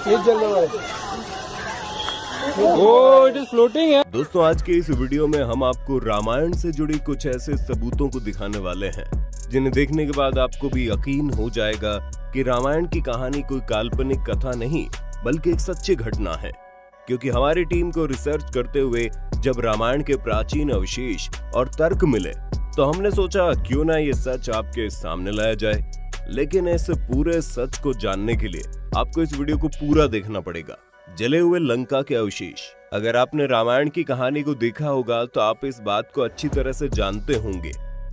ये जलने वाले। ओ, इट इज फ्लोटिंग है। दोस्तों, आज के इस वीडियो में हम आपको रामायण से जुड़ी कुछ ऐसे सबूतों को दिखाने वाले हैं जिन्हें देखने के बाद आपको भी यकीन हो जाएगा कि रामायण की कहानी कोई काल्पनिक कथा नहीं बल्कि एक सच्ची घटना है। क्योंकि हमारी टीम को रिसर्च करते हुए जब रामायण के प्राचीन अवशेष और तर्क मिले तो हमने सोचा क्यों ना ये सच आपके सामने लाया जाए। लेकिन इस पूरे सच को जानने के लिए आपको इस वीडियो को पूरा देखना पड़ेगा। जले हुए लंका के अवशेष। अगर आपने रामायण की कहानी को देखा होगा तो आप इस बात को अच्छी तरह से जानते होंगे।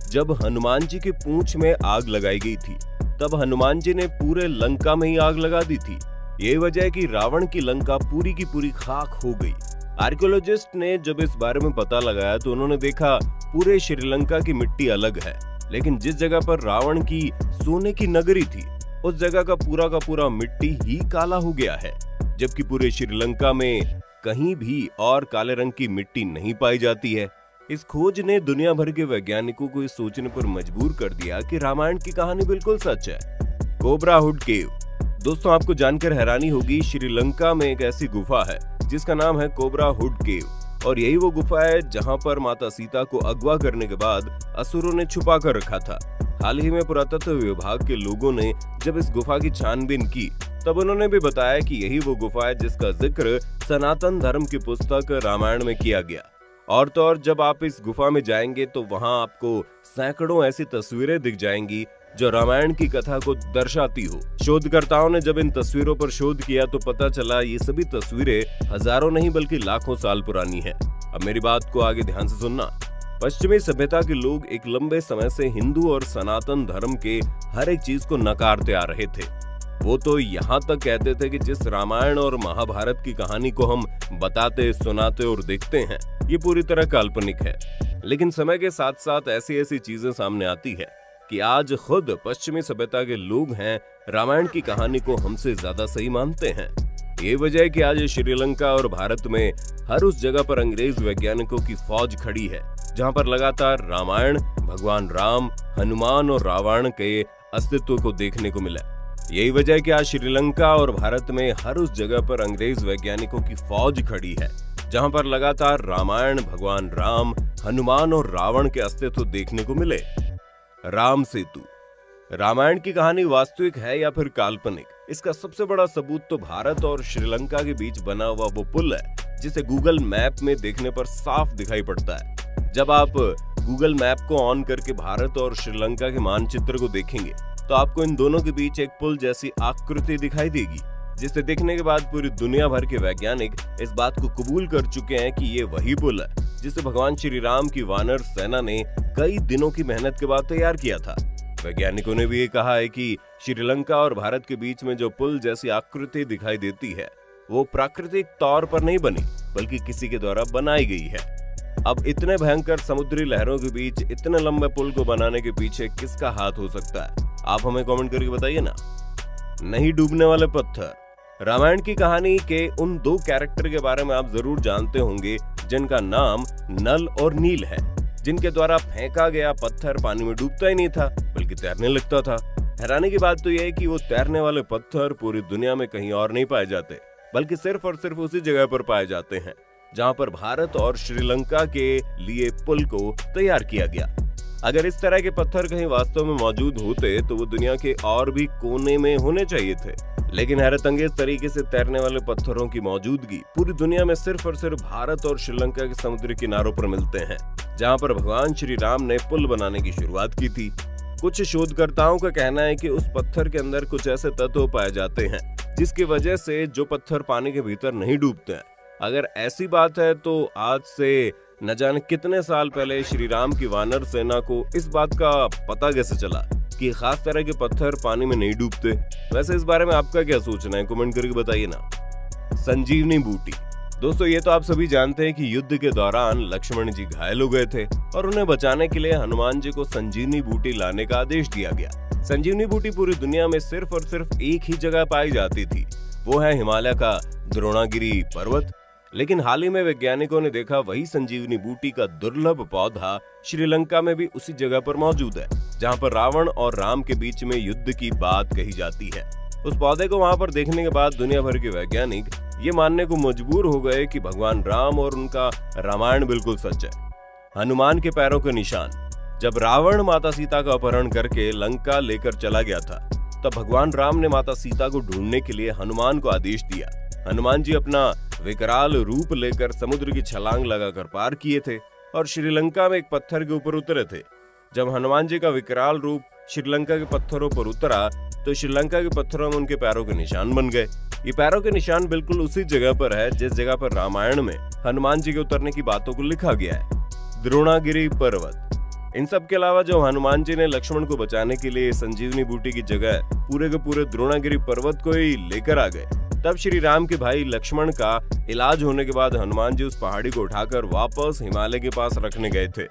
जब हनुमान जी की पूंछ में आग लगाई गई थी तब हनुमान जी ने पूरे लंका में ही आग लगा दी थी। यही वजह है कि रावण की लंका पूरी की पूरी खाक हो गई। आर्कियोलॉजिस्ट ने जब इस बारे में पता लगाया तो उन्होंने देखा पूरे श्रीलंका की मिट्टी अलग है, लेकिन जिस जगह पर रावण की सोने की नगरी थी उस जगह का पूरा मिट्टी ही काला हो गया है। जबकि पूरे श्रीलंका में कहीं भी और काले रंग की मिट्टी नहीं पाई जाती है। इस खोज ने दुनिया भर के वैज्ञानिकों को इस सोचने पर मजबूर कर दिया कि रामायण की कहानी बिल्कुल सच है। कोबरा हुड केव। दोस्तों, आपको जानकर हैरानी होगी, श्रीलंका में एक ऐसी गुफा है जिसका नाम है कोबरा हुड केव और यही वो गुफा है जहां पर माता सीता को अगवा करने के बाद असुरों ने छुपा कर रखा था। हाल ही में पुरातत्व विभाग के लोगों ने जब इस गुफा की छानबीन की तब उन्होंने भी बताया कि यही वो गुफा है जिसका जिक्र सनातन धर्म की पुस्तक रामायण में किया गया। और तो और जब आप इस गुफा में जाएंगे तो वहां आपको सैकड़ों ऐसी तस्वीरें दिख जाएंगी जो रामायण की कथा को दर्शाती हो। शोधकर्ताओं ने जब इन तस्वीरों पर शोध किया तो पता चला ये सभी तस्वीरें हजारों नहीं बल्कि लाखों साल पुरानी है। अब मेरी बात को आगे ध्यान से सुनना। पश्चिमी सभ्यता के लोग एक लंबे समय से हिंदू और सनातन धर्म के हर एक चीज को नकारते आ रहे थे। वो तो यहाँ तक कहते थे कि जिस रामायण और महाभारत की कहानी को हम बताते, सुनाते और देखते हैं ये पूरी तरह काल्पनिक है। लेकिन समय के साथ साथ ऐसी ऐसी चीजें सामने आती है कि आज खुद पश्चिमी सभ्यता के लोग हैं रामायण की कहानी को हमसे ज्यादा सही मानते हैं। ये वजह है कि आज श्रीलंका और भारत में हर उस जगह पर अंग्रेज वैज्ञानिकों की फौज खड़ी है जहां पर लगातार रामायण, भगवान राम, हनुमान और रावण के अस्तित्व को देखने को मिला। यही वजह है कि आज श्रीलंका और भारत में हर उस जगह पर अंग्रेज वैज्ञानिकों की फौज खड़ी है जहां पर लगातार रामायण, भगवान राम, हनुमान और रावण के अस्तित्व देखने को मिले। राम सेतु। रामायण की कहानी वास्तविक है या फिर काल्पनिक, इसका सबसे बड़ा सबूत तो भारत और श्रीलंका के बीच बना हुआ वो पुल है जिसे गूगल मैप में देखने पर साफ दिखाई पड़ता है। जब आप गूगल मैप को ऑन करके भारत और श्रीलंका के मानचित्र को देखेंगे तो आपको इन दोनों के बीच एक पुल जैसी आकृति दिखाई देगी, जिसे देखने के बाद पूरी दुनिया भर के वैज्ञानिक इस बात को कबूल कर चुके हैं कि ये वही पुल है जिसे भगवान श्री राम की वानर सेना ने कई दिनों की मेहनत के बाद तैयार किया था। वैज्ञानिकों ने भी ये कहा है कि श्रीलंका और भारत के बीच में जो पुल जैसी आकृति दिखाई देती है वो प्राकृतिक तौर पर नहीं बनी बल्कि किसी के द्वारा बनाई गई है। अब इतने भयंकर समुद्री लहरों के बीच इतने लंबे पुल को बनाने के पीछे किसका हाथ हो सकता है? आप हमें कमेंट करके बताइए ना। नहीं डूबने वाले पत्थर। रामायण की कहानी के उन दो कैरेक्टर के बारे में आप जरूर जानते होंगे जिनका नाम नल और नील है, जिनके द्वारा फेंका गया पत्थर पानी में डूबता ही नहीं था बल्कि तैरने लगता था। हैरानी की बात तो यह है कि वो तैरने वाले पत्थर पूरी दुनिया में कहीं और नहीं पाए जाते बल्कि सिर्फ और सिर्फ उसी जगह पर पाए जाते हैं जहां पर भारत और श्रीलंका के लिए पुल को तैयार किया गया। अगर इस तरह के पत्थर कहीं वास्तव में मौजूद होते तो वो दुनिया के और भी कोने में होने चाहिए थे, लेकिन हैरतअंगेज तरीके से तैरने वाले पत्थरों की मौजूदगी पूरी दुनिया में सिर्फ और सिर्फ भारत और श्रीलंका के समुद्री किनारों पर मिलते हैं जहां पर भगवान श्री राम ने पुल बनाने की शुरुआत की थी। कुछ शोधकर्ताओं का कहना है कि उस पत्थर के अंदर कुछ ऐसे तत्व पाए जाते हैं जिसकी वजह से जो पत्थर पानी के भीतर नहीं डूबते हैं। अगर ऐसी बात है तो आज से न जाने कितने साल पहले श्री राम की वानर सेना को इस बात का पता कैसे चला कि खास तरह के पत्थर पानी में नहीं डूबते। वैसे इस बारे में आपका क्या सोचना है, कमेंट करके बताइए ना। संजीवनी बूटी। दोस्तों, ये तो आप सभी जानते हैं कि युद्ध के दौरान लक्ष्मण जी घायल हो गए थे और उन्हें बचाने के लिए हनुमान जी को संजीवनी बूटी लाने का आदेश दिया गया। संजीवनी बूटी पूरी दुनिया में सिर्फ और सिर्फ एक ही जगह पाई जाती थी, वो है हिमालय का द्रोणागिरी पर्वत। लेकिन हाल ही में वैज्ञानिकों ने देखा वही संजीवनी बूटी का दुर्लभ पौधा श्रीलंका में भी उसी जगह पर मौजूद है जहां पर रावण और राम के बीच में युद्ध की बात कही जाती है। उस पौधे को वहां पर देखने के बाद दुनिया भर के वैज्ञानिक ये मानने को मजबूर हो गए कि भगवान राम और उनका रामायण बिल्कुल सच है। हनुमान के पैरों के निशान। जब रावण माता सीता का अपहरण करके लंका लेकर चला गया था, तब भगवान राम ने माता सीता को ढूंढने के लिए हनुमान को आदेश दिया। हनुमान जी अपना विकराल रूप लेकर समुद्र की छलांग लगाकर पार किए थे और श्रीलंका में एक पत्थर के ऊपर उतरे थे। जब हनुमान जी का विकराल रूप श्रीलंका के पत्थरों पर उतरा तो श्रीलंका के पत्थरों में उनके पैरों के निशान बन गए। ये पैरों के निशान बिल्कुल उसी जगह पर है जिस जगह पर रामायण में हनुमान जी के उतरने की बातों को लिखा गया है, द्रोणागिरी पर्वत। इन सब के अलावा जब हनुमान जी ने लक्ष्मण को बचाने के लिए संजीवनी बूटी की जगह पूरे के पूरे द्रोणागिरी पर्वत को ही लेकर आ गए, तब श्री राम के भाई लक्ष्मण का इलाज होने के बाद हनुमान जी उस पहाड़ी को उठाकर वापस हिमालय के पास रखने गए थे।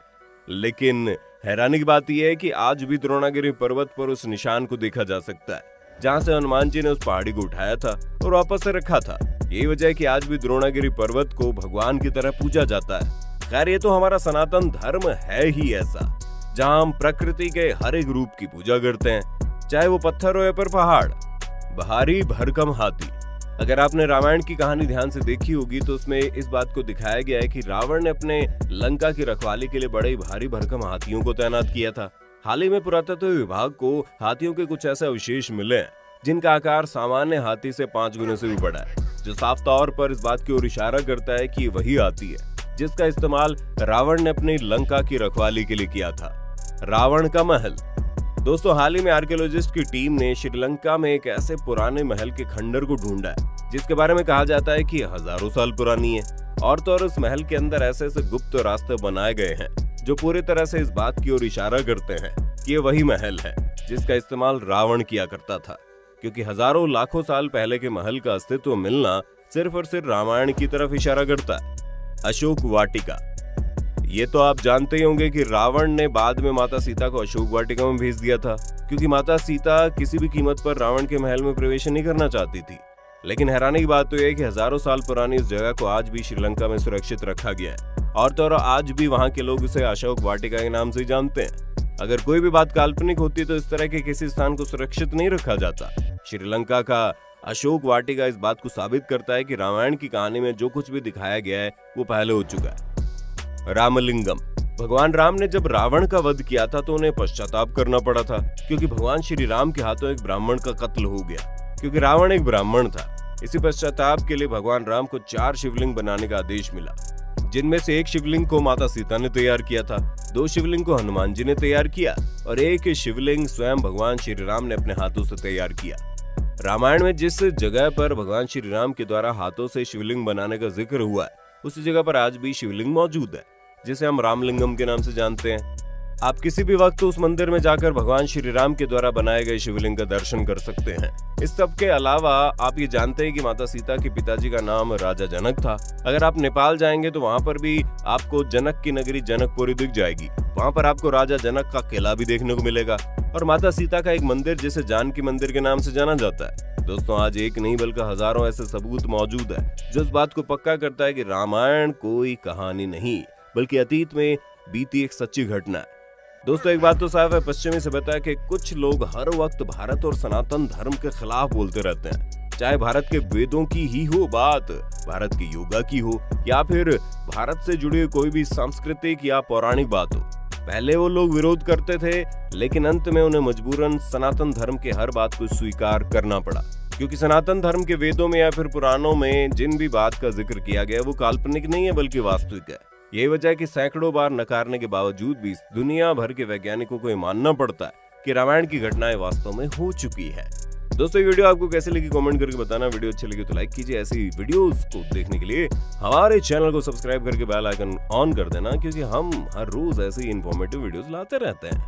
लेकिन हैरानी की बात यह है कि आज भी द्रोणागिरी पर्वत पर उस निशान को देखा जा सकता है जहां से हनुमान जी ने उस पहाड़ी को उठाया था और वापस से रखा था। यही वजह है कि आज भी द्रोणागिरी पर्वत को भगवान की तरह पूजा जाता है। खैर, ये तो हमारा सनातन धर्म है ही ऐसा, जहां हम प्रकृति के हर एक रूप की पूजा करते हैं, चाहे वो पत्थर हो या फिर पहाड़। भारी भरकम हाथी। अगर आपने रामायण की कहानी ध्यान से देखी होगी तो उसमें इस बात को दिखाया गया है कि रावण ने अपने लंका की रखवाली के लिए बड़े भारी भरकम हाथियों को तैनात किया था। हाल ही में पुरातत्व विभाग को हाथियों के कुछ ऐसे अवशेष मिले हैं जिनका आकार सामान्य हाथी से 5 गुने से भी बड़ा है, जो साफ तौर पर इस बात की ओर इशारा करता है कि वही हाथी है जिसका इस्तेमाल रावण ने अपनी लंका की रखवाली के लिए किया था। रावण का महल। दोस्तों, हाल ही में आर्कियोलॉजिस्ट की टीम ने श्रीलंका में एक ऐसे पुराने महल के खंडर को ढूंढा है जिसके बारे में कहा जाता है कि हजारों साल पुरानी है। और तो और उस महल के अंदर ऐसे ऐसे गुप्त रास्ते बनाए गए हैं जो पूरी तरह से इस बात की ओर इशारा करते हैं कि ये वही महल है जिसका इस्तेमाल रावण किया करता था, क्योंकि हजारों लाखों साल पहले के महल का अस्तित्व मिलना सिर्फ और सिर्फ रामायण की तरफ इशारा करता है। अशोक वाटिका। ये तो आप जानते ही होंगे कि रावण ने बाद में माता सीता को अशोक वाटिका में भेज दिया था, क्योंकि माता सीता किसी भी कीमत पर रावण के महल में प्रवेश नहीं करना चाहती थी। लेकिन हैरानी की बात तो यह है कि हजारों साल पुरानी इस जगह को आज भी श्रीलंका में सुरक्षित रखा गया है और तो और आज भी वहां के लोग इसे अशोक वाटिका के नाम से ही जानते हैं। अगर कोई भी बात काल्पनिक होती तो इस तरह के किसी स्थान को सुरक्षित नहीं रखा जाता। श्रीलंका का अशोक वाटिका इस बात को साबित करता है कि रामायण की कहानी में जो कुछ भी दिखाया गया है वो पहले हो चुका है। रामलिंगम। भगवान राम ने जब रावण का वध किया था तो उन्हें पश्चाताप करना पड़ा था, क्योंकि भगवान श्री राम के हाथों एक ब्राह्मण का कत्ल हो गया, क्योंकि रावण एक ब्राह्मण था। इसी पश्चाताप के लिए भगवान राम को 4 शिवलिंग बनाने का आदेश मिला, जिनमें से एक शिवलिंग को माता सीता ने तैयार किया था, 2 शिवलिंग को हनुमान जी ने तैयार किया और एक शिवलिंग स्वयं भगवान श्री राम ने अपने हाथों से तैयार किया। रामायण में जिस जगह पर भगवान श्री राम के द्वारा हाथों से शिवलिंग बनाने का जिक्र हुआ है, उसी जगह पर आज भी शिवलिंग मौजूद है, जिसे हम रामलिंगम के नाम से जानते हैं। आप किसी भी वक्त उस मंदिर में जाकर भगवान श्री राम के द्वारा बनाए गए शिवलिंग का दर्शन कर सकते हैं। इस सब के अलावा आप ये जानते हैं कि माता सीता के पिताजी का नाम राजा जनक था। अगर आप नेपाल जाएंगे तो वहाँ पर भी आपको जनक की नगरी जनकपुरी दिख जाएगी। वहाँ पर आपको राजा जनक का किला भी देखने को मिलेगा और माता सीता का एक मंदिर जिसे जानकी मंदिर के नाम से जाना जाता है। दोस्तों, आज एक नहीं बल्कि हजारों ऐसे सबूत मौजूद है जो इस बात को पक्का करता है कि रामायण कोई कहानी नहीं बल्कि अतीत में बीती एक सच्ची घटना है। दोस्तों, एक बात तो साफ है, पश्चिमी सभ्यता है कि कुछ लोग हर वक्त भारत और सनातन धर्म के खिलाफ बोलते रहते हैं, चाहे भारत के वेदों की ही हो बात, भारत की योगा की हो या फिर भारत से जुड़ी हुई कोई भी सांस्कृतिक या पौराणिक बात हो। पहले वो लोग विरोध करते थे, लेकिन अंत में उन्हें मजबूरन सनातन धर्म के हर बात को स्वीकार करना पड़ा, क्योंकि सनातन धर्म के वेदों में या फिर पुराणों में जिन भी बात का जिक्र किया गया वो काल्पनिक नहीं है बल्कि वास्तविक है। यही वजह है कि सैकड़ों बार नकारने के बावजूद भी दुनिया भर के वैज्ञानिकों को ये मानना पड़ता है कि रामायण की घटनाएं वास्तव में हो चुकी है। दोस्तों, ये वीडियो आपको कैसे लगी कमेंट करके बताना। वीडियो अच्छी लगी तो लाइक कीजिए। ऐसी वीडियोस को देखने के लिए हमारे चैनल को सब्सक्राइब करके बेल आइकन ऑन कर देना, क्योंकि हम हर रोज ऐसे ही इंफॉर्मेटिव वीडियोस लाते रहते हैं।